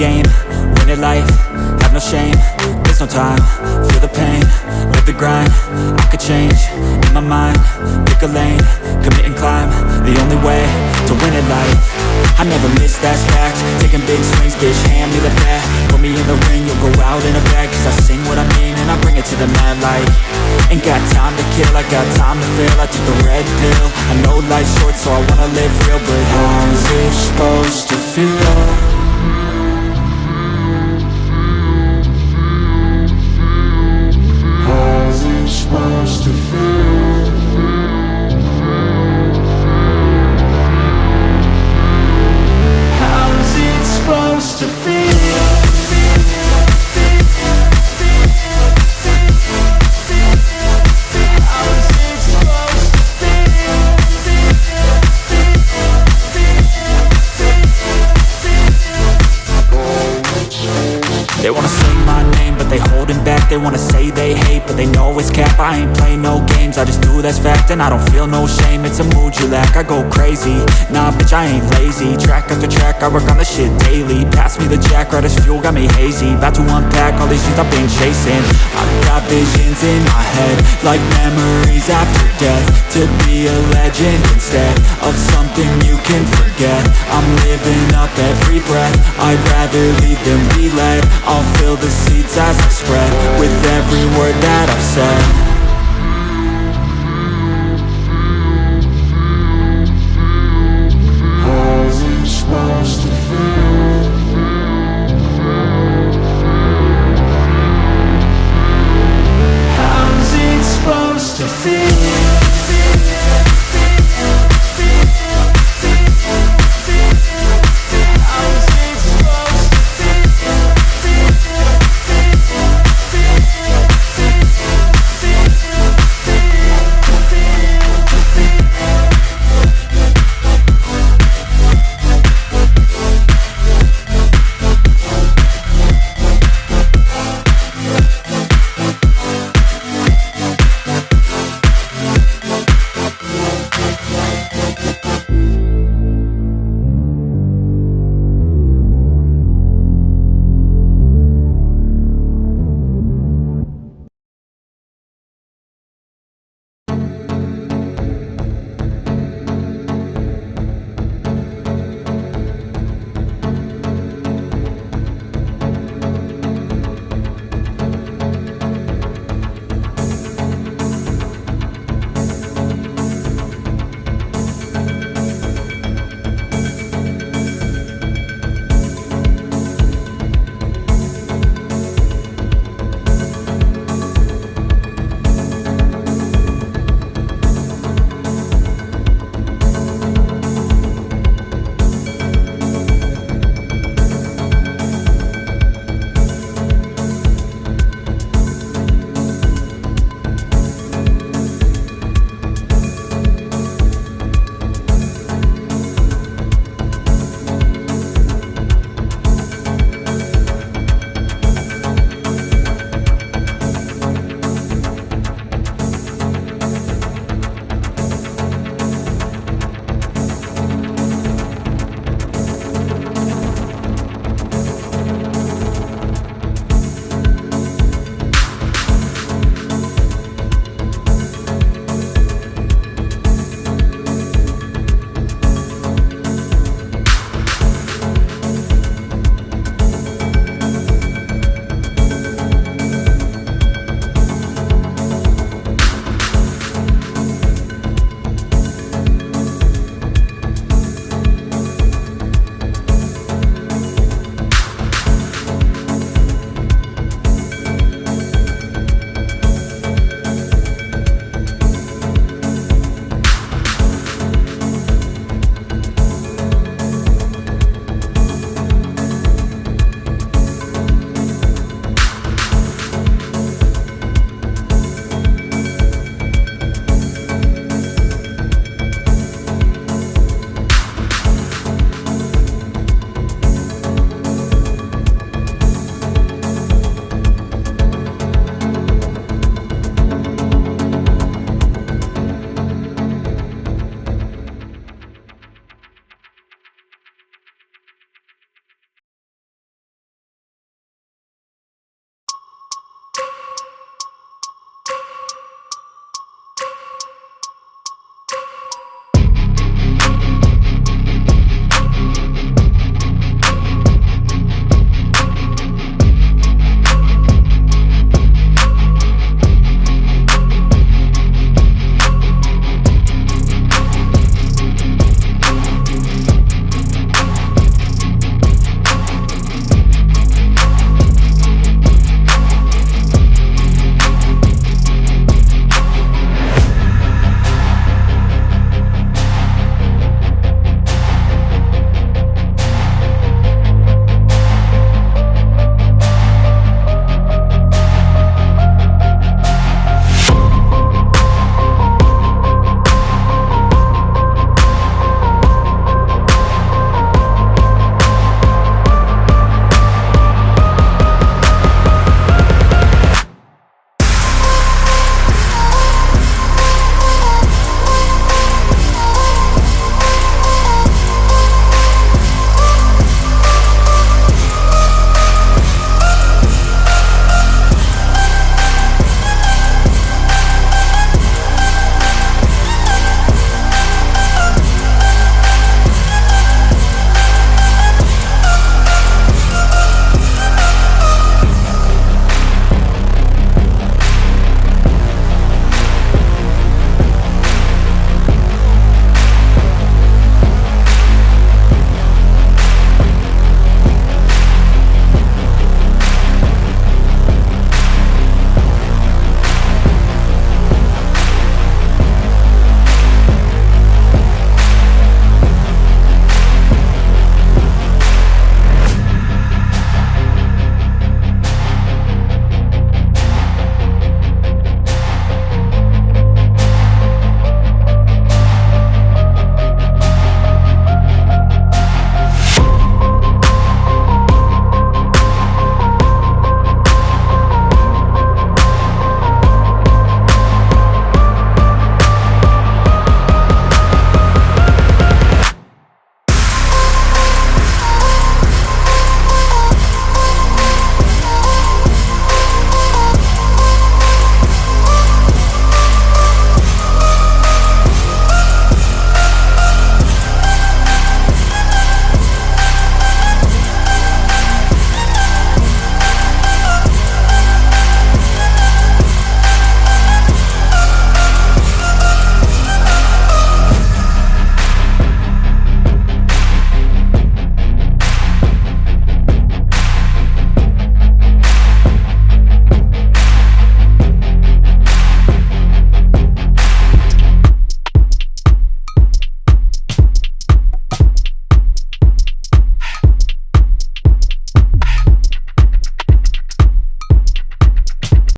game, win at life, have no shame. There's no time, feel the pain, live the grind. I could change, in my mind, pick a lane, commit and climb. The only way to win at life. I never miss, that's fact. Taking big swings, bitch, hand me the bat. Put me in the ring, you'll go out in a bag. Cause I sing what I mean and I bring it to the mad light. Ain't got time to kill, I got time to feel. I took the red pill, I know life's short so I wanna live real. But how's it supposed to feel? How's it supposed to feel? How's it supposed to feel? They wanna say my name, but they holding back. They wanna say they hate, but they know it's cap. I ain't play no games, I just do that's fact. And I don't feel no shame, it's a mood you lack. I go crazy, nah bitch I ain't lazy. Track after track, I work on this shit daily. Pass me the jack, right as fuel, got me hazy. About to unpack all these things I've been chasing. I've got visions in my head, like memories after death. To be a legend instead of something you can forget. I'm living up every breath, I'd rather lead than be led. I'll fill the seats as I spread with every word that I've said.